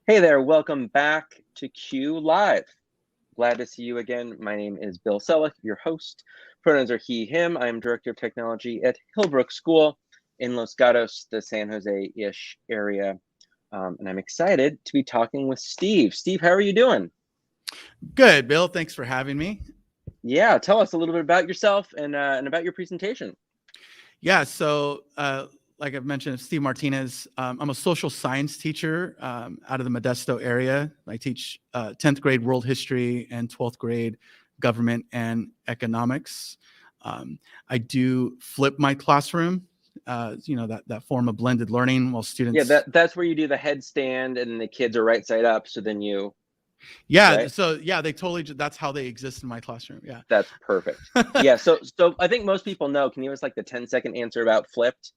Hey there, welcome back to Q Live. Glad to see you again. My name is Bill Selleck, your host. Pronouns are he, him. I am Director of Technology at Hillbrook School in Los Gatos, the San Jose-ish area. And I'm excited to be talking with Steve. Steve, how are you doing? Good, Bill. Thanks for having me. Yeah, tell us a little bit about yourself and about your presentation. Yeah, so like I've mentioned, Steve Martinez. I'm a social science teacher out of the Modesto area. I teach 10th grade world history and 12th grade government and economics. I do flip my classroom, that form of blended learning while Yeah, students. that's where you do the headstand and the kids are right side up. So then you, Yeah, right? so yeah, they totally, that's how they exist in my classroom. Yeah. That's perfect. Yeah, so I think most people know. Can you give us like the 10-second answer about flipped?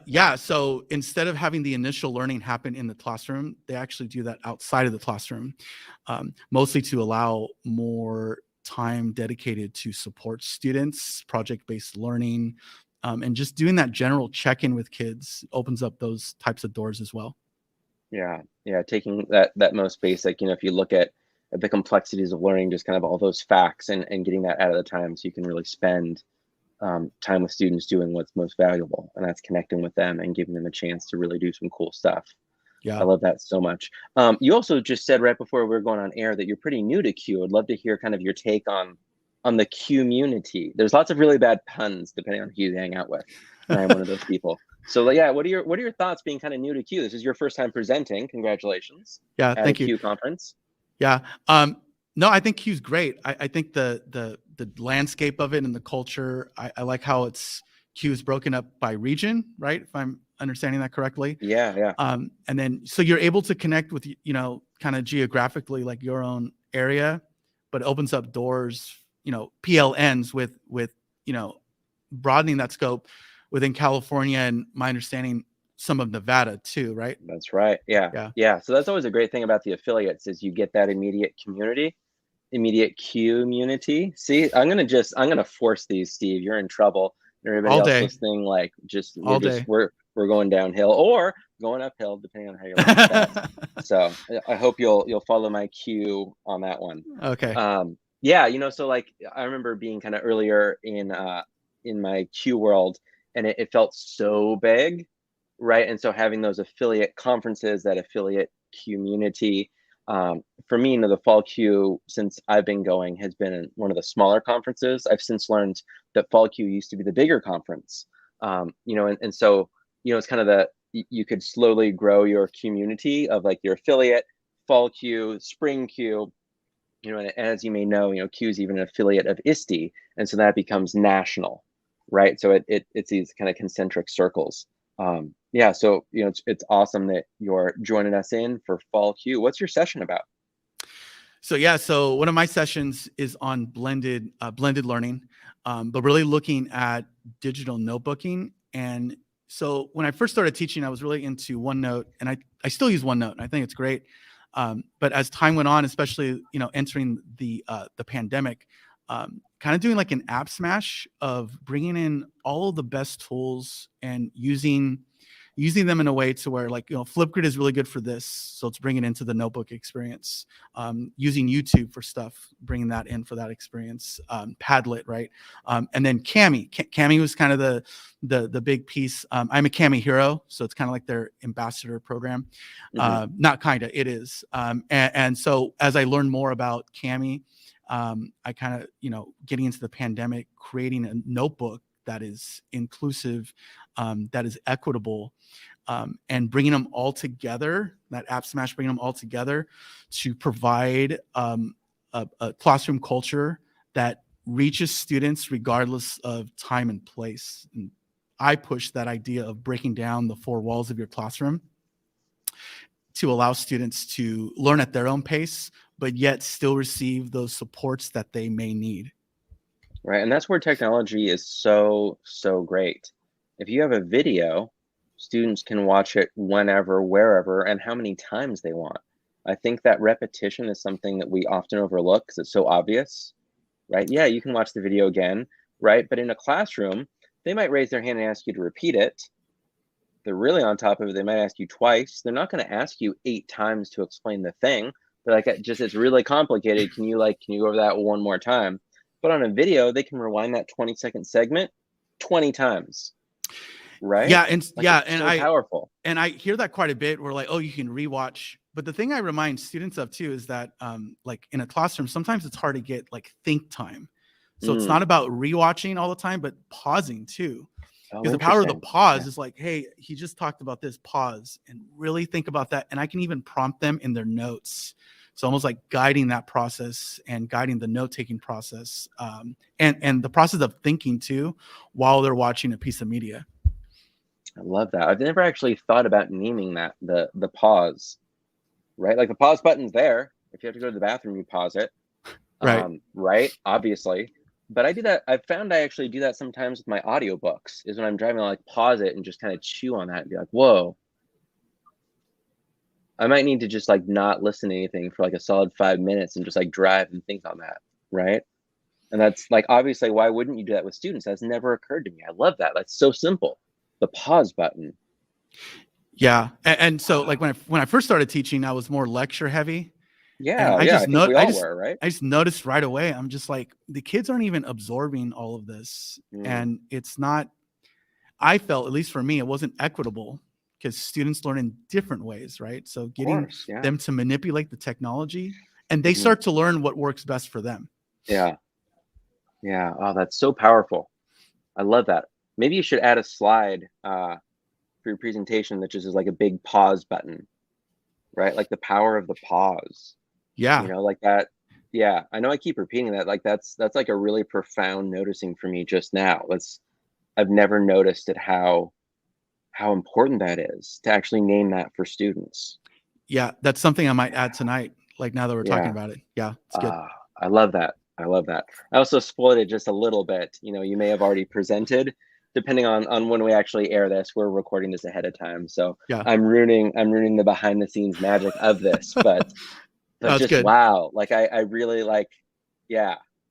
Yeah. So instead of having the initial learning happen in the classroom, they actually do that outside of the classroom, mostly to allow more time dedicated to support students, project-based learning, and just doing that general check-in with kids opens up those types of doors as well. Yeah, taking that most basic, if you look at the complexities of learning, just kind of all those facts and getting that out of the time so you can really spend time with students doing what's most valuable, and that's connecting with them and giving them a chance to really do some cool stuff. I Yeah. love that so much. You also just said right before we were going on air that you're pretty new to Q. I'd love to hear kind of your take on the community. There's lots of really bad puns depending on who you hang out with, and I'm one of those people. So yeah, what are your thoughts being kind of new to Q? This is your first time presenting. Congratulations Yeah. at a Thank you. Q conference. Yeah. No, I think Q's great. I think the landscape of it and the culture. I like how Q is broken up by region, right? If I'm understanding that correctly. Yeah. And then so you're able to connect with kind of geographically like your own area, but it opens up doors, PLNs with broadening that scope within California and my understanding some of Nevada too, right? That's right. Yeah. Yeah. Yeah. So that's always a great thing about the affiliates is you get that immediate community. See, I'm gonna force these, Steve. You're in trouble. Everybody All else day. listening, like just we're All just day. we're going downhill or going uphill, depending on how you like that. So I hope you'll follow my cue on that one. Okay. Yeah, so like I remember being kind of earlier in my Q world, and it felt so big, right? And so having those affiliate conferences, that affiliate community, for me, the fall Q since I've been going has been one of the smaller conferences. I've since learned that fall Q used to be the bigger conference, and so it's kind of you could slowly grow your community of like your affiliate, fall Q, spring Q, and as you may know, Q is even an affiliate of ISTE, and so that becomes national, right? So it's these kind of concentric circles. Yeah, so it's awesome that you're joining us in for fall Q. What's your session about? So yeah, so one of my sessions is on blended learning, but really looking at digital notebooking. And so when I first started teaching, I was really into OneNote, and I still use OneNote, and I think it's great. But as time went on, especially entering the pandemic, kind of doing like an app smash of bringing in all of the best tools and using them in a way to where like Flipgrid is really good for this, so let's bring it into the notebook experience. Using YouTube for stuff, bringing that in for that experience. Padlet, right? And then Kami was kind of the big piece. I'm a Kami hero, so it's kind of like their ambassador program. Not kind of, it is. And so as I learned more about Kami, I kind of getting into the pandemic, creating a notebook that is inclusive, that is equitable, and bringing them all together, that app smash, bringing them all together to provide a classroom culture that reaches students regardless of time and place. And I push that idea of breaking down the four walls of your classroom to allow students to learn at their own pace, but yet still receive those supports that they may need. Right, and that's where technology is so great. If you have a video, students can watch it whenever, wherever, and how many times they want. I think that repetition is something that we often overlook because it's so obvious, right? Yeah, you can watch the video again, right? But in a classroom, they might raise their hand and ask you to repeat it, they're really on top of it, they might ask you twice. They're not going to ask you 8 times to explain the thing. They're like, just, it's really complicated. Can you go over that one more time? But on a video, they can rewind that 20-second segment 20 times. Right? Yeah. And like, yeah. it's And so powerful. And I hear that quite a bit. We're like, oh, you can rewatch. But the thing I remind students of too is that like in a classroom, sometimes it's hard to get like think time. So it's not about rewatching all the time, but pausing too. Because the power of the pause is like, hey, he just talked about this, pause and really think about that. And I can even prompt them in their notes. So almost like guiding that process and guiding the note-taking process and the process of thinking too, while they're watching a piece of media. I love that. I've never actually thought about naming that, the pause, right? Like the pause button's there. If you have to go to the bathroom, you pause it. Right. Right. Obviously. But I do that. I've found I actually do that sometimes with my audiobooks, is when I'm driving, I'll like pause it and just kind of chew on that and be like, whoa. I might need to just like not listen to anything for like a solid 5 minutes and just like drive and think on that. Right. And that's like, obviously, why wouldn't you do that with students? That's never occurred to me. I love that. That's so simple. The pause button. Yeah. And so like when I first started teaching, I was more lecture heavy. Yeah. And I think we all were, right? I just noticed right away. I'm just like, the kids aren't even absorbing all of this. And it's not, I felt, at least for me, it wasn't equitable because students learn in different ways, right? So getting them to manipulate the technology and they start to learn what works best for them. Yeah. Yeah. Oh, that's so powerful. I love that. Maybe you should add a slide for your presentation that just is like a big pause button, right? Like the power of the pause. Yeah. You know, like that. Yeah. I know I keep repeating that. Like that's like a really profound noticing for me just now. I've never noticed it, how important that is to actually name that for students. Yeah. That's something I might add tonight. Like now that we're talking about it. Yeah. It's good. I love that. I love that. I also spoiled it just a little bit. You know, you may have already presented, depending on when we actually air this. We're recording this ahead of time. So yeah. I'm ruining the behind the scenes magic of this, but just good. Wow. Like I really like,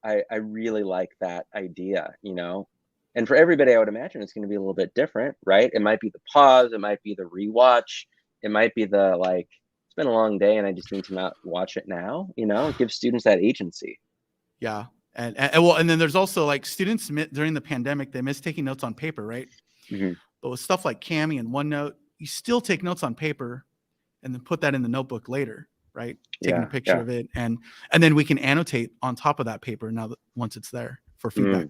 I really like that idea, you know, and for everybody, I would imagine it's going to be a little bit different, right? It might be the pause. It might be the rewatch. It might be the, like, it's been a long day and I just need to not watch it now, you know, it gives students that agency. Yeah. And then there's also like students during the pandemic, they miss taking notes on paper, right? But with stuff like Cami and OneNote, you still take notes on paper and then put that in the notebook later, right? Taking a picture of it. And then we can annotate on top of that paper now that once it's there for feedback.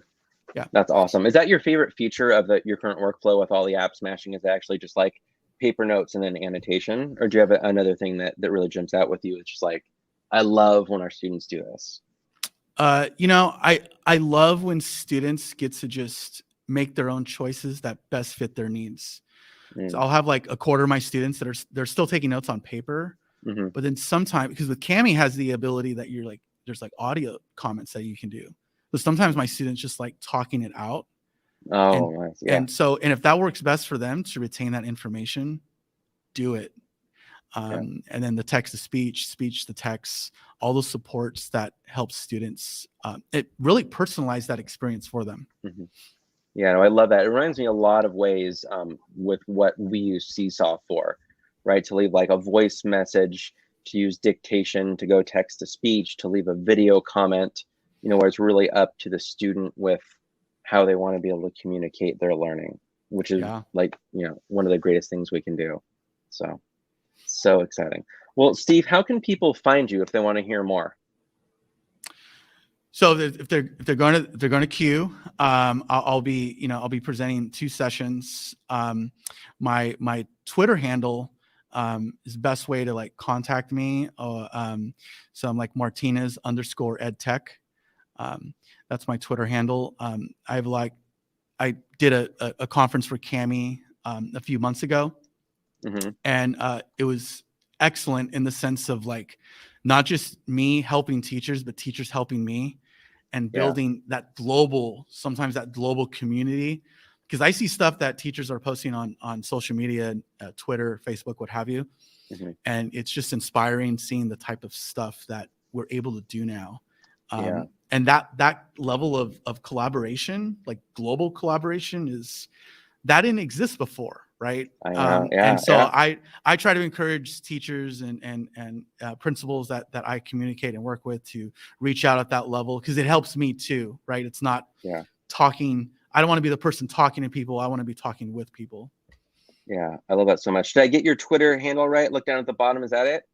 Yeah. That's awesome. Is that your favorite feature of your current workflow with all the app smashing? Is actually just like paper notes and then annotation? Or do you have another thing that really jumps out with you? It's just like, I love when our students do this. You know, I love when students get to just make their own choices that best fit their needs. So I'll have like a quarter of my students that they're still taking notes on paper, but then sometimes, because with Cami has the ability that you're like, there's like audio comments that you can do. So sometimes my students just like talking it out. Oh, nice. Yeah. And if that works best for them to retain that information, do it. And then the text to speech to text, all those supports that help students, it really personalize that experience for them. Yeah, no, I love that. It reminds me a lot of ways with what we use Seesaw for, right? To leave like a voice message, to use dictation, to go text to speech, to leave a video comment, you know, where it's really up to the student with how they want to be able to communicate their learning, which is like, you know, one of the greatest things we can do. So exciting. Well, Steve, how can people find you if they want to hear more? So if they're going to Q, I'll be presenting 2 sessions. My Twitter handle is the best way to like contact me. So I'm like Martinez _edtech. That's my Twitter handle. I did a conference for Cami a few months ago. And it was excellent in the sense of like, not just me helping teachers, but teachers helping me and building sometimes that global community. Because I see stuff that teachers are posting on social media, Twitter, Facebook, what have you. And it's just inspiring seeing the type of stuff that we're able to do now. And that level of collaboration, like global collaboration, that didn't exist before. right? I know. Yeah. And so Yeah. I try to encourage teachers and principals that I communicate and work with to reach out at that level, because it helps me too, right? It's not Yeah. talking. I don't want to be the person talking to people. I want to be talking with people. Yeah. I love that so much. Did I get your Twitter handle right? Look down at the bottom. Is that it?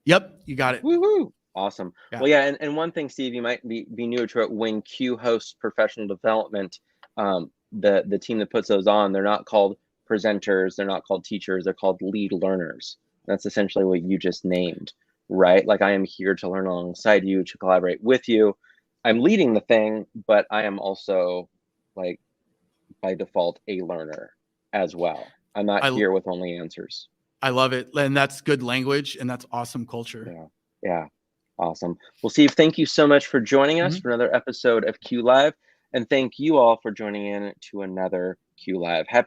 Yep, you got it. Woohoo! Awesome. Yeah. Well, yeah, and one thing, Steve, you might be newer to it. When Q hosts professional development, the team that puts those on, they're not called presenters, they're not called teachers, they're called lead learners. That's essentially what you just named, right? Like, I am here to learn alongside you, to collaborate with you. I'm leading the thing, but I am also, like, by default, a learner as well. I'm not I here with only answers. I love it, and that's good language, and that's awesome culture. Yeah. Yeah. Awesome. Well, Steve, thank you so much for joining us for another episode of Q Live. And thank you all for joining in to another Q Live. Happy